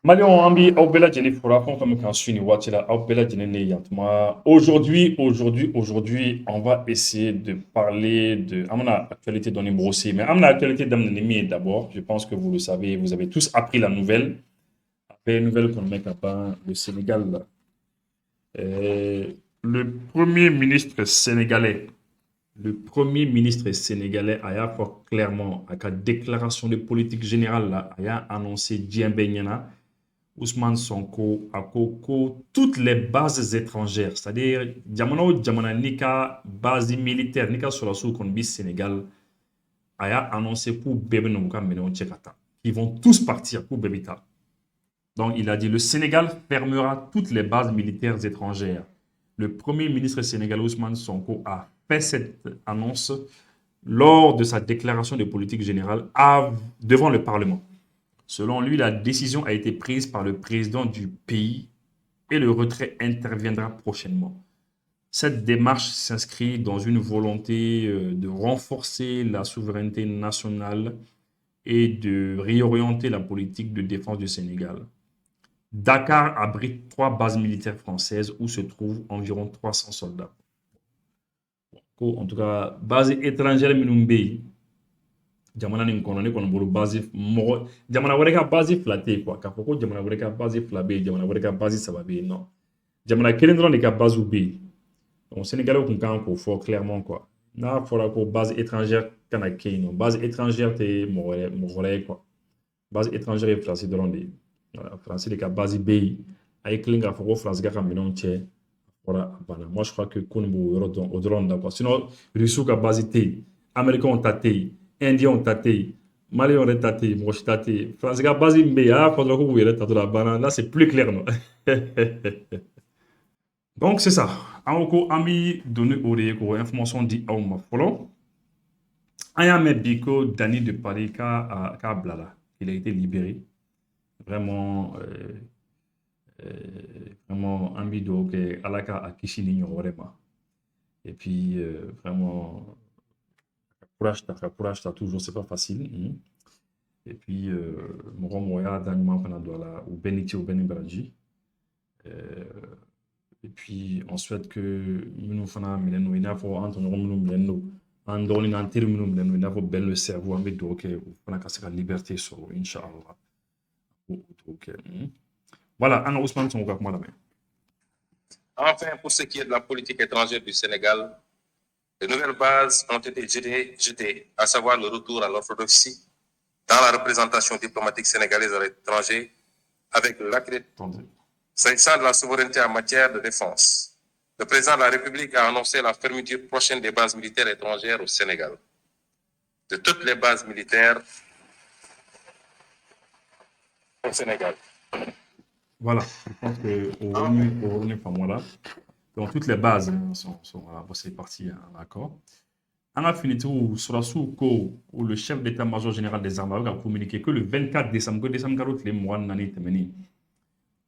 Malion Ambi, au bella Jenny Fura, comme quand je Watila, au bella Jenny Yantma. Aujourd'hui, on va essayer de parler de, à mon actualité dans les brossés, mais à mon actualité d'Amnemi d'abord, je pense que vous le savez, vous avez tous appris la nouvelle. Après, nouvelle qu'on met capable, le Sénégal, là. Le premier ministre sénégalais, a fort clairement, à la déclaration de politique générale, là, a annoncé Djembe Nyana, Ousmane Sonko, Akoko, toutes les bases étrangères, c'est-à-dire Djamana Djamana Nika, base militaire, Nika sur la sous Sénégal, a annoncé pour Bébé Nomuka Menon Tchekata, qui vont tous partir pour Bébita. Donc il a dit le Sénégal fermera toutes les bases militaires étrangères. Le premier ministre sénégalais Ousmane Sonko a fait cette annonce lors de sa déclaration de politique générale devant le Parlement. Selon lui, la décision a été prise par le président du pays et le retrait interviendra prochainement. Cette démarche s'inscrit dans une volonté de renforcer la souveraineté nationale et de réorienter la politique de défense du Sénégal. Dakar abrite 3 bases militaires françaises où se trouvent environ 300 soldats. En tout cas, base étrangère minumbe, jamana nin kɔnɔ ne kɔni bolo base mɔgɔ jamana wɛrɛ ka base fila tɛ yen quoi k'a fɔ ko jamana wɛrɛ ka base fila bɛ yen jamana wɛrɛ ka base saba bɛ yen non jamana kelen dɔrɔn de ka base bɛ yen donc sénégalais tun kan k'o fɔ clairement quoi n'a fɔra ko base étrangère kana kɛ yen nɔ base étrangère tɛ mɔgɔ wɛrɛ ye quoi base étrangère ye faransi dɔrɔn de ye voilà faransi de ka base bɛ yen a ye kelen k'a fɔ ko faransi ka minɛnw cɛ fɔra a banna moi je crois que ko nin b'o yɔrɔ dɔn o dɔrɔn da quoi sinon russiw ka base tɛ yen américains ta tɛ yen Indiens ta tɛ yen Maliens yɛrɛ ta tɛ yen mɔgɔ si ta tɛ yen faransi ka base min bɛ yen a y'a fɔ dɔrɔn ko k'u yɛrɛ ta dɔrɔn a banna là c'est plus clair non donc c'est ça an ko ko an bɛ donner o de ye k'o information di aw ma fɔlɔ an y'a mɛn bi ko Dani de Paris k'a bilala il a été libéré vraiment vraiment an bɛ dugawu kɛ ala ka a kisi ni ɲɔgɔn wɛrɛ ma et puis vraiment courage ta toujours c'est pas facile et puis mɔgɔ mɔgɔ y'a da ɲuman fana don a la u bɛɛ ni ce u bɛɛ ni baraji et puis on souhaite que minnu fana minɛnen don i n'a fɔ an tɔɲɔgɔn minnu minɛnen don an dɔgɔnin n'an teri minnu minɛnen don i n'a fɔ bɛn le cerveau an bɛ dugawu kɛ u fana ka se ka liberté sɔrɔ inshallah o dugawu kɛ voilà an ka Ousmane Sonko ka kuma lamɛn. Enfin, pour ce qui est de la politique étrangère du Sénégal, de nouvelles bases ont été jetées, à savoir le retour à l'orthodoxie dans la représentation diplomatique sénégalaise à l'étranger, avec l'accréditation. S'agissant de la souveraineté en matière de défense, le président de la République a annoncé la fermeture prochaine des bases militaires étrangères au Sénégal. De toutes les bases militaires au Sénégal. Voilà, je pense que au voilà. Donc toutes les bases sont c'est parti, d'accord. On a fini tout sur la sous-co où le chef d'état-major général des armées a communiqué que le 24 décembre, les mois d'année terminé,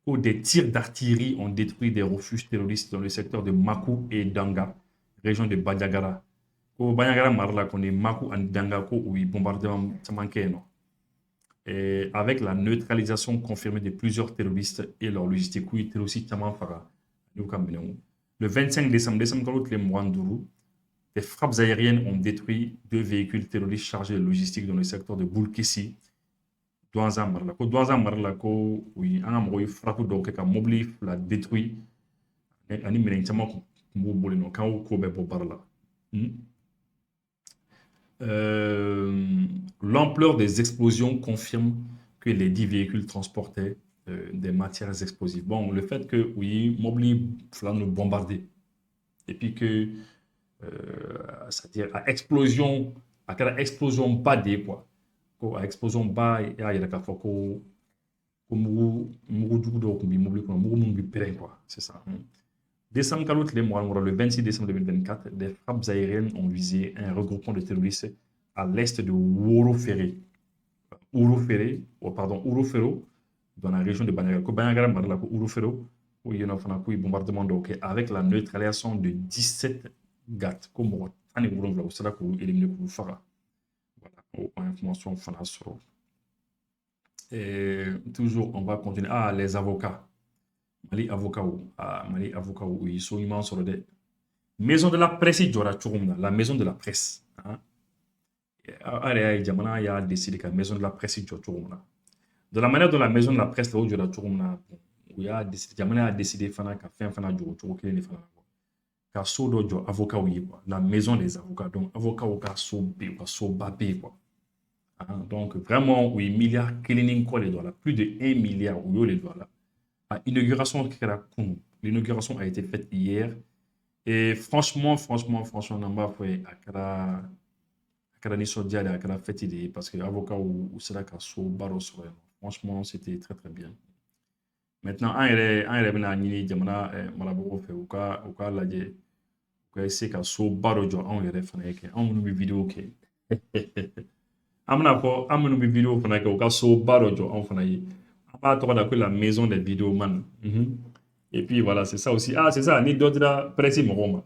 où des tirs d'artillerie ont détruit des refuges terroristes dans le secteur de Makou et Danga, région de Badiagara. Au Badiagara, Marla, qu'on est Makou et Danga, où ils bombardement non. Et avec la neutralisation confirmée de plusieurs terroristes et leur logistique, oui, terroristes le 25 décembre, les mois des frappes aériennes ont détruit 2 véhicules terroristes chargés de logistique dans le secteur de Boulkessi. Douanza Marla, oui, un amour frappe donc un mobile l'a détruit. Ani minɛn caman kun b'u bolo nɔ k'an y'o ko bɛɛ bɔ baara la. L'ampleur des explosions confirme que les 10 véhicules transportaient des matières explosives. Bon, le fait que oui, mobile fla nous bombarder et puis que c'est-à-dire à explosion, à quelle explosion bas des quoi, à explosion bas il y a la fois ko mugu jugu dɔw kun bi mobile kɔnɔ mugu minnu bi pɛrɛn quoi, c'est ça. Décembre, le 26 décembre 2024, des frappes aériennes ont visé un regroupement de terroristes à l'est de Ouroféré, dans la région de Banagara. Banagara, Ouroféro, où il y a un bombardement avec la neutralisation de 17 gars. Comme on a éliminer le Fara. Voilà, information Fanasro. Et toujours, on va continuer. Ah, les avocats. Mali avocat ou Mali avocat ou ils sont immenses sur des maison de la presse jɔra cogo min na la maison de la presse hein. A yɛrɛ y'a ye jamana y'a décidé ka maison de la presse jɔ cogo min na de la manière dont la maison de la presse la o jɔra cogo min na bon, u y'a décidé jamana y'a décidé fana ka fɛn fana jɔ o cogo kelen de fana na quoi. Ka so dɔ jɔ avocat ye quoi la maison des avocats donc avocat ka so bɛ yen u ka soba bɛ yen quoi hein. Donc vraiment u ye miliyari kelen ni kɔ de don a la plus de 1 milliard u y'o de don a la a inauguration kɛra kunun l'inauguration a été faite hier. Et franchement, n'an b'a fɔ ye a kɛra nisɔndiya de ye a kɛra fɛti de ye parce que avocat u sera ka soba dɔ sɔrɔ yen nɔ franchement c'était très très bien. Maintenant an yɛrɛ bɛna ɲini jamana marabagaw fɛ u ka lajɛ u ka essayer ka soba dɔ jɔ anw yɛrɛ fana ye kɛ anw minnu bɛ vidéo kɛ an bɛna fɔ an minnu bɛ vidéo fana kɛ u ka soba dɔ jɔ anw fana ye an b'a tɔgɔ da ko la maison des vidéomans. Et puis voilà, c'est ça aussi. Ah, c'est ça, ni dɔ dira presse mɔgɔw ma,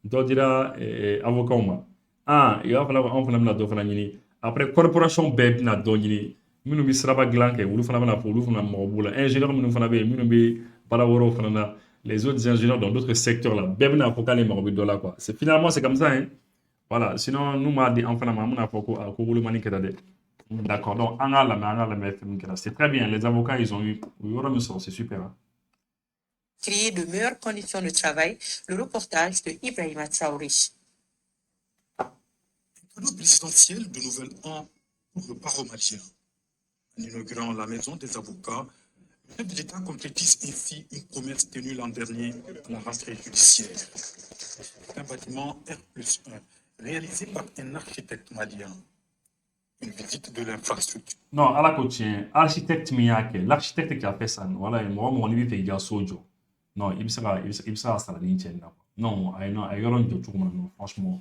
dɔ dira avocat ma. Ah, il va falloir anw fana bɛna dɔ fana ɲini. Après, corporation bɛɛ bɛna dɔ ɲini. Minnu bɛ siraba dilan kɛ, olu fana bɛna fɔ olu fana mɔgɔ b'u la. Ingénieur minnu fana bɛ yen, minnu bɛ baara wɛrɛw fana na, les autres ingénieurs dans d'autres secteurs là, bɛɛ bɛna fɔ k'ale mago bɛ dɔ la quoi. C'est finalement c'est comme ça hein. Voilà, sinon nous m'a dit an fana ma, an bɛna fɔ ko ko wolomani kɛra dɛ. D'accord, donc an k'a lamɛn fɛn min kɛra. C'est très bien, les avocats ils ont eu yɔrɔ min sɔrɔ, c'est super hein. Créer de meilleures conditions de travail, le reportage de Ibrahima Traoré. Cadeau présidentiel de nouvel an pour le barreau malien. En inaugurant la maison des avocats, le chef de l'État concrétise ainsi une promesse tenue l'an dernier à la rentrée judiciaire. C'est un bâtiment R+1 réalisé par un architecte malien. Une visite de l'infrastructure. Non, à la côtière, architecte Miyake, l'architecte qui a fait ça, voilà, moi, mon avis, fait qu'il sojo. Non, il sera ça la ligne. Non, non, franchement.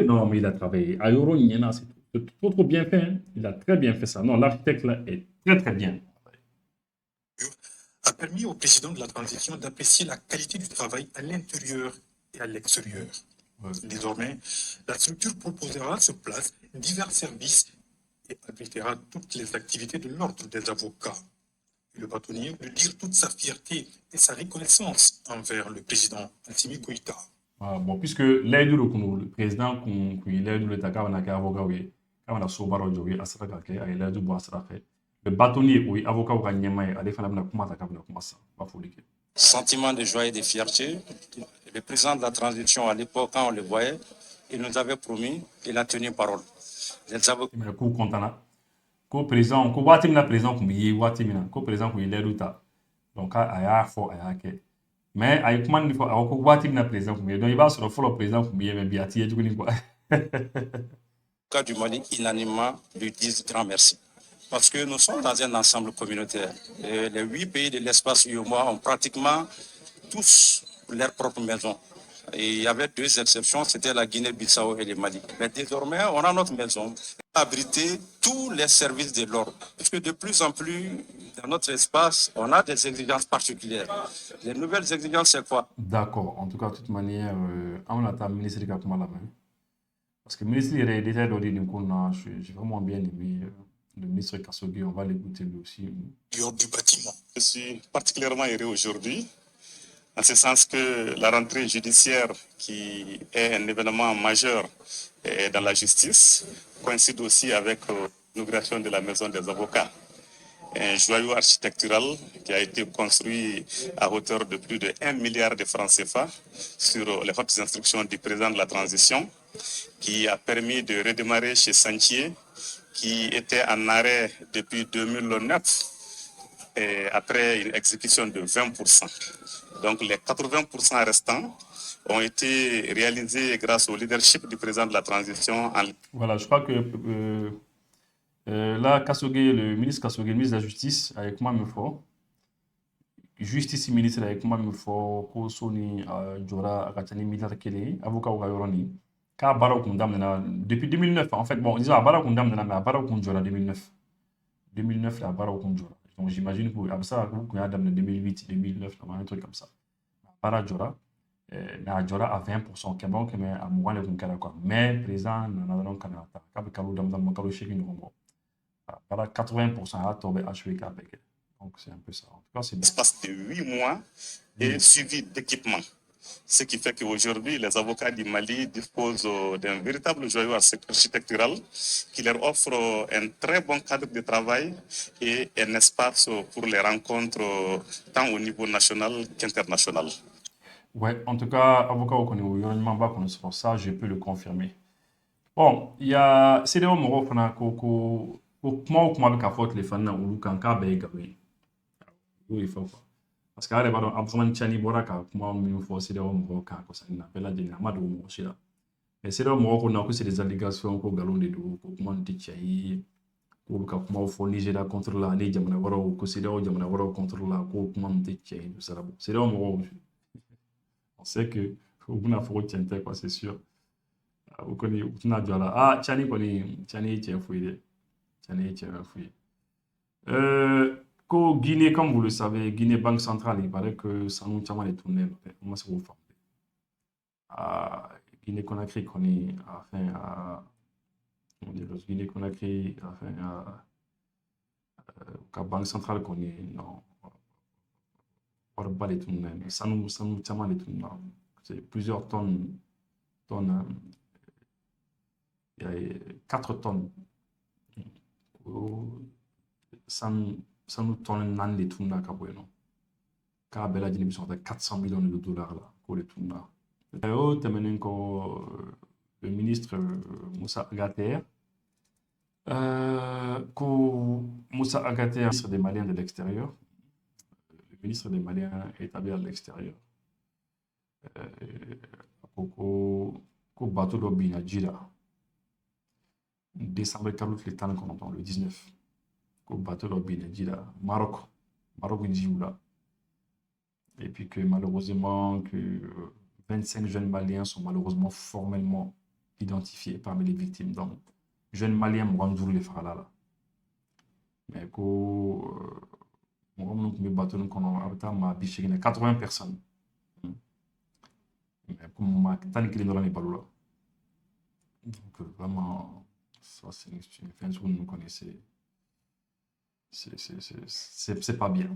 Non, mais il a travaillé. Ayoro Nyena, c'est trop bien fait. Hein. Il a très bien fait ça. Non, l'architecte là est très bien. A permis au président de la transition d'apprécier la qualité du travail à l'intérieur et à l'extérieur. Ouais. Désormais, la structure proposera sur place divers services et abritera toutes les activités de l'ordre des avocats. Le bâtonnier veut dire toute sa fierté et sa reconnaissance envers le président Assimi Goïta. Ah, bon, puisque l'aide le président qui l'aide le taka on a avocat oui, quand on a sobaro jogi asra ka ke ay l'aide bo asra fait. Le bâtonnier oui, avocat ka nyama ale fala na kuma taka na kuma ça, pas folike. Sentiment de joie et de fierté. Le président de la transition à l'époque quand on le voyait, il nous avait promis, il a tenu parole. Les avocats mais ko contana. Ko président ko wati na président ko mi wati mina ko président ko l'aide ta. Donc aya fo aya ke. Mais a kuma ni fɔ awɔ ko waati bɛna président kun bɛ yen donc i b'a sɔrɔ fɔlɔ président kun bɛ yen mais bi a t'i ye tuguni quoi. Cas du Mali unanimement lui disent grand merci parce que nous sommes dans un ensemble communautaire. Et les 8 pays de l'espace UEMOA ont pratiquement tous leur propre maison. Et il y avait 2 exceptions, c'était la Guinée-Bissau et le Mali. Mais désormais, on a notre maison abriter tous les services de l'ordre. Parce que de plus en plus, dans notre espace, on a des exigences particulières. Les nouvelles exigences, c'est quoi? D'accord. En tout cas, de toute manière, on a ta ministre qui a comment la main. Parce que le ministre il est déjà donné une qu'on j'ai vraiment bien aimé le ministre Kassogi, on va l'écouter lui aussi. Du bâtiment. Je suis particulièrement heureux aujourd'hui, en ce sens que la rentrée judiciaire, qui est un événement majeur dans la justice, coïncide aussi avec l'inauguration de la maison des avocats. Un joyau architectural qui a été construit à hauteur de plus de 1 milliard de francs CFA sur les hautes instructions du président de la transition, qui a permis de redémarrer chez Santier, qui était en arrêt depuis 2009, et après une exécution de 20%. Donc les 80% restants ont été réalisés grâce au leadership du président de la transition. Voilà, je crois que là, Kassogi, le ministre Kassogi, le ministre de la Justice, avec moi, me faut. Justice ministre avec moi, me faut. Kosoni, Jora, Akatani, Militaire Kele, avocat ou Gayoroni. Car Barok Kundam, depuis 2009, en fait, bon, disons, à Barok Kundam, mais à Barok Kundjora 2009. 2009, là, Barok Kundjora. Donc, j'imagine que ça, vous avez 2008, 2009, un truc comme ça. Para Jora, mais à Jora à 20%, qui est bon, mais à Mouane, quoi. Mais, président, nous avons un canard, Kabekalo, dans mon calo chez nous. Voilà, 80% à tomber HVK. Donc, c'est un peu ça. En tout cas, c'est bien. Espace de 8 mois et suivi d'équipement. Ce qui fait qu'aujourd'hui, les avocats du Mali disposent d'un véritable joyau architectural qui leur offre un très bon cadre de travail et un espace pour les rencontres tant au niveau national qu'international. Ouais, en tout cas, avocat au Kony, sur ça, je peux le confirmer. Bon, il y a CDO Moro Fana Koko, comment avec la les fans ou Kanka Begawi. Oui, il faut pas. Parce que là, Abdouman Chani Boraka, comment il faut CDO Moro Kanko, ça n'appelle la Dina Madou Moshida. Mais CDO Moro Konako, c'est des allégations au galon de dos, comment Tichaï, ou comment il faut Nigeria contre la Nigeria, Jamana Waro, CDO Jamana Waro contre la comment Tichaï, tout ça. CDO Moro, on sait que vous n'avez pas de quoi, c'est sûr. Vous connaissez, vous n'avez pas là. Ah, Chani connaît, Chani tient fouillé. Chani tient fouillé. Guinée, comme vous le savez, Guinée Banque Centrale, il paraît que ça nous tient les tourner. Moi, c'est vous Guinée Conakry connaît, enfin, Guinée Conakry, enfin, la Banque Centrale connaît, non, pas les tourner. Ça nous tient les tourner. C'est plusieurs tonnes, il y a 4 tonnes. Ça nous tourne dans les tournes là, car Bella Dini sont à 400 millions de dollars là, pour les tournes là. Le ministre Moussa Agater, Moussa Agater, ministre des Maliens de l'extérieur, le ministre des Maliens établi à l'extérieur. Ko bateau d'Obina Djira, décembre 40, le 19. Ko bateau d'Obina Djira, Maroc Djioula. Et puis que malheureusement, que 25 jeunes Maliens sont malheureusement formellement identifiés parmi les victimes. Donc, jeunes Maliens m'ont les là. Mais que mon bateau nous a 80 personnes. Mais comme ma tant qu'il est dans les balous là. Donc vraiment, ça c'est une fin que nous connaissez. C'est pas bien.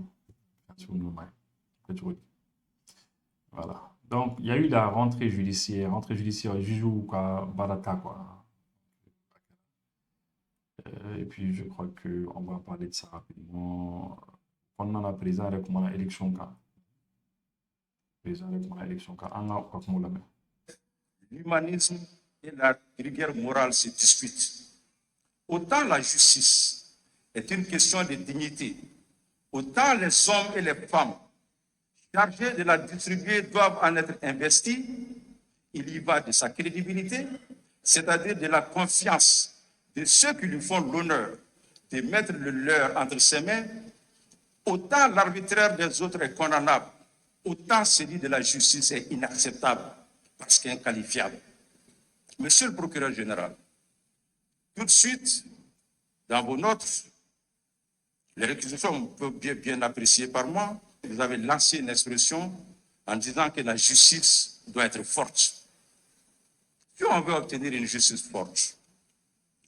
Voilà. Donc, il y a eu la rentrée judiciaire, Juju Barata, quoi. Et puis, je crois qu'on va parler de ça rapidement. Pendant la présidence, recommande l'élection, L'humanisme et la rigueur morale se disputent. Autant la justice est une question de dignité, autant les hommes et les femmes chargés de la distribuer doivent en être investis. Il y va de sa crédibilité, c'est-à-dire de la confiance de ceux qui lui font l'honneur de mettre le leur entre ses mains. Autant l'arbitraire des autres est condamnable, autant celui de la justice est inacceptable parce qu'inqualifiable. Monsieur le procureur général, tout de suite, dans vos notes, les réquisitions peuvent bien appréciées par moi. Vous avez lancé une expression en disant que la justice doit être forte. Si on veut obtenir une justice forte,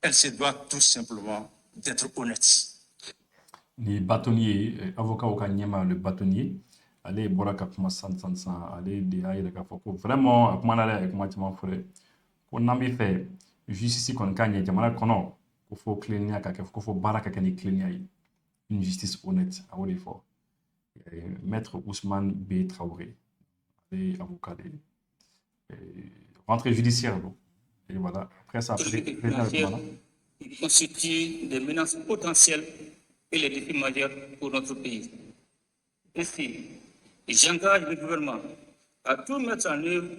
elle se doit tout simplement d'être honnête. Les bâtonniers, avocat au Kanyama, le bâtonnier, allez, Boraka Puma allez, des aïe, vraiment, à comment aller avec moi, tu m'en ferais. Pour n'amer fait, justice qu'on gagne, Jamana Kono, il faut cligner, il faut baraka cligner, une justice honnête, à haut effort. Maître Ousmane B. Traoré, les avocats, rentrée judiciaire. Et voilà, après ça, qui constituent des menaces potentielles et les défis majeurs pour notre pays. Ainsi, j'engage le gouvernement à tout mettre en œuvre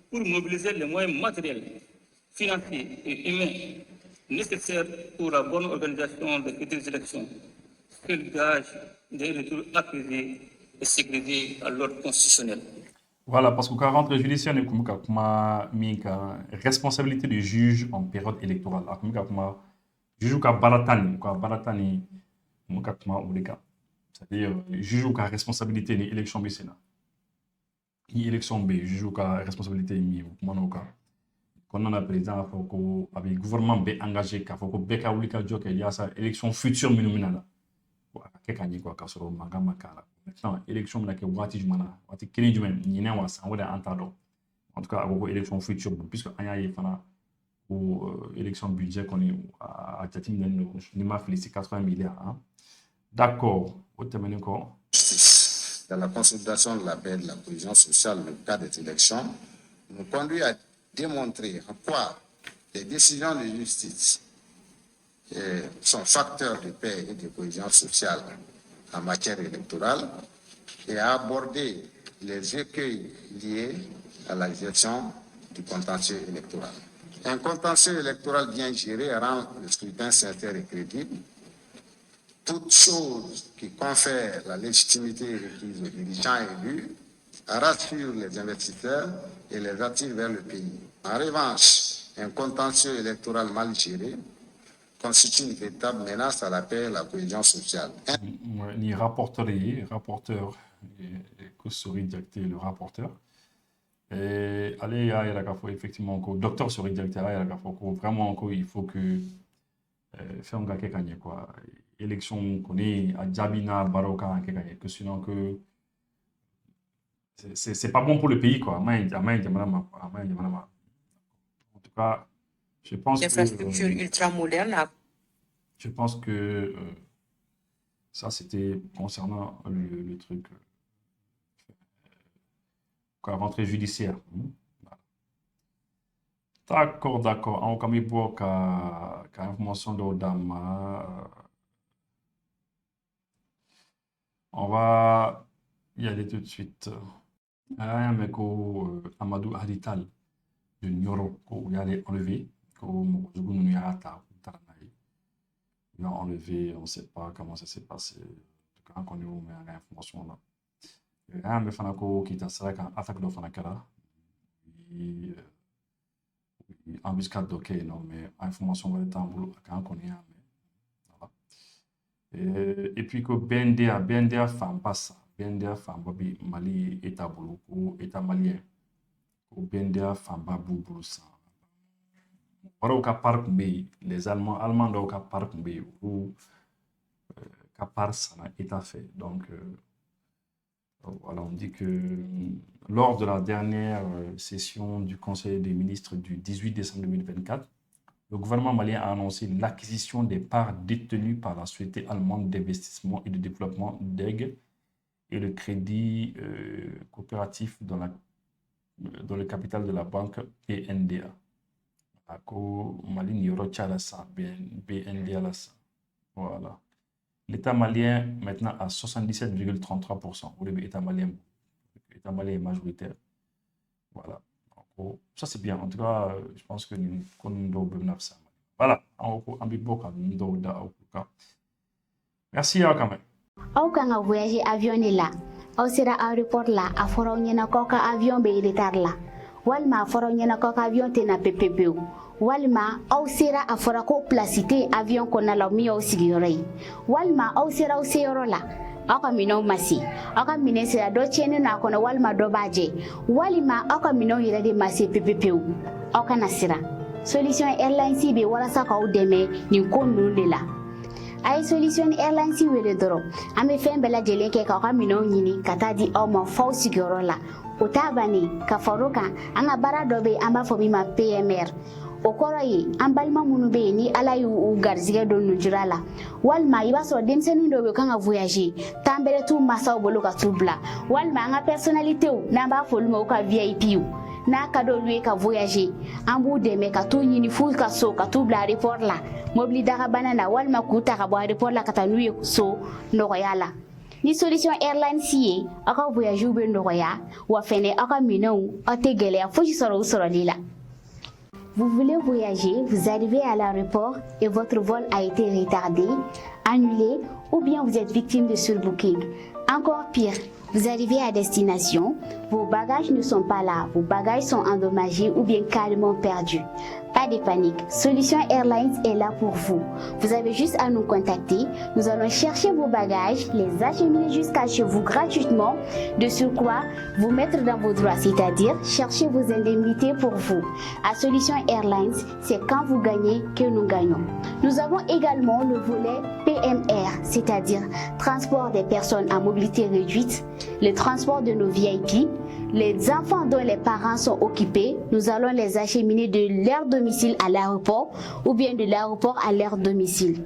pour mobiliser les moyens matériels, financiers et humains nécessaires pour la bonne organisation des futures élections, qu'il gage des retours apaisés et sécurisés à l'ordre constitutionnel. Voilà, parce que quand rentre judiciaire, il y a une responsabilité du juge en période électorale. Il y a une juge qui a baratani, c'est-à-dire juge qui a responsabilité de l'élection B Sénat. L'élection B, juge qui a responsabilité de qu'on a président avec gouvernement bien engagé k'a fɔ ko bɛɛ ka wuli ka jɔ kɛ yaasa élection future minnu bɛna na a ka kɛ ka ɲɛ quoi k'a sɔrɔ mankan ma k'a la maintenant élection bɛna kɛ waati jumɛn na waati kelen jumɛn ɲinɛ wa san wɛrɛ an t'a dɔn en tout cas a ko ko élection future puisque an y'a ye fana ko élection budget kɔni a jateminɛlen don n'i ma fili 80 milliards hein? D'accord o tɛmɛnen kɔ. Dans la consolidation de la paix et de la cohésion sociale dans le cadre des élections nous conduit à démontrer en quoi les décisions de justice sont facteurs de paix et de cohésion sociale en matière électorale et à aborder les écueils liés à la gestion du contentieux électoral. Un contentieux électoral bien géré rend le scrutin sincère et crédible. Toute chose qui confère la légitimité requise aux dirigeants élus rassure les investisseurs et les attire vers le pays. En revanche, un contentieux électoral mal géré constitue une véritable menace à la paix et à la cohésion sociale. Ni rapporteur, que serait directé le rapporteur. Et allez, effectivement, docteur serait directé, vraiment, il faut que faire un gars qui gagne quoi. Élection qu'on est à Djabina, Baroka, que sinon que c'est pas bon pour le pays quoi. En tout cas, je pense l'infrastructure ultramoderne. Je pense que ça c'était concernant le truc la rentrée judiciaire. D'accord. En comme il voit qu'à information de Odama, on va y aller tout de suite. Mais Amadou Hadital de Nyoro, il a enlevé, il a enlevé, on ne sait pas comment ça s'est passé. En tout cas, on a l'information là. Mais Fanako qui est en attaque de Fanakara, embuscade d'ok, non, mais information va être en boulot quand on y a. Et puis que BNDA femme passe, BNDA femme Babi Mali état boulot ou état malien, ou BNDA femme Babou Broussa. Au cas parc B, les Allemands au cas parc B ou Capar ça n'a état fait. Donc voilà, on dit que lors de la dernière session du Conseil des ministres du 18 décembre 2024, le gouvernement malien a annoncé l'acquisition des parts détenues par la Société allemande d'investissement et de développement DEG et le crédit coopératif dans le capital de la banque BNDA. Voilà. L'État malien maintenant à 77,33%. L'État malien est majoritaire. Voilà. Ça c'est bien. En tout cas, je pense que nous devons ça. Voilà. Merci quand même. Au quand on voyage avion là, au sera aéroport là, à foro nyena koka avion be retard là. Walma foro nyena koka avion te na PPP. Walma au sera a foro ko placité avion qu'on a la mi au siguré. Walma au sera au sero là. Aka mino masi aka mine sera do chene na kono walma do baje walima aka mino yira de masi PPP aka nasira solution airlines be wala sa ka o deme ni konnu de la ay solution airlines wele doro ame fembe la jele ke ka aka mino nyini kata di o mo fo sigoro la o tabani ka faruka anga bara do be amba fo mi ma PMR o kɔrɔ ye an balima minnu bɛ yen ni ala y'u garizigɛ don nujura la walima i b'a sɔrɔ denmisɛnnin dɔw bɛ kan ka voyager temps bɛrɛ t'u masaw bolo ka t'u bila walima an ka personnalitéw n'an b'a fɔ olu ma ka VIPw n'a ka d'olu ye ka voyager an b'u dɛmɛ ka t'u ɲini f'u ka so ka t'u bila aéroport la mobili dagabana na walima k'u ta ka bɔ aéroport la ka taa n'u ye so nɔgɔya la ni solution airlines ye aw ka voyagew bɛ nɔgɔya wa fɛnɛ aw ka minɛnw aw tɛ gɛlɛya fosi sɔrɔ u sɔrɔli la. Vous voulez voyager, vous arrivez à l'aéroport et votre vol a été retardé, annulé ou bien vous êtes victime de surbooking. Encore pire, vous arrivez à destination, vos bagages ne sont pas là, vos bagages sont endommagés ou bien carrément perdus. Pas de panique, Solution Airlines est là pour vous. Vous avez juste à nous contacter. Nous allons chercher vos bagages, les acheminer jusqu'à chez vous gratuitement. De surcroît, vous mettre dans vos droits, c'est-à-dire chercher vos indemnités pour vous. À Solution Airlines, c'est quand vous gagnez que nous gagnons. Nous avons également le volet PMR, c'est-à-dire transport des personnes à mobilité réduite, le transport de nos VIP. Les enfants dont les parents sont occupés, nous allons les acheminer de leur domicile à l'aéroport ou bien de l'aéroport à leur domicile.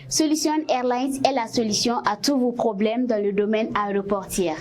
Solution Airlines est la solution à tous vos problèmes dans le domaine aéroportier.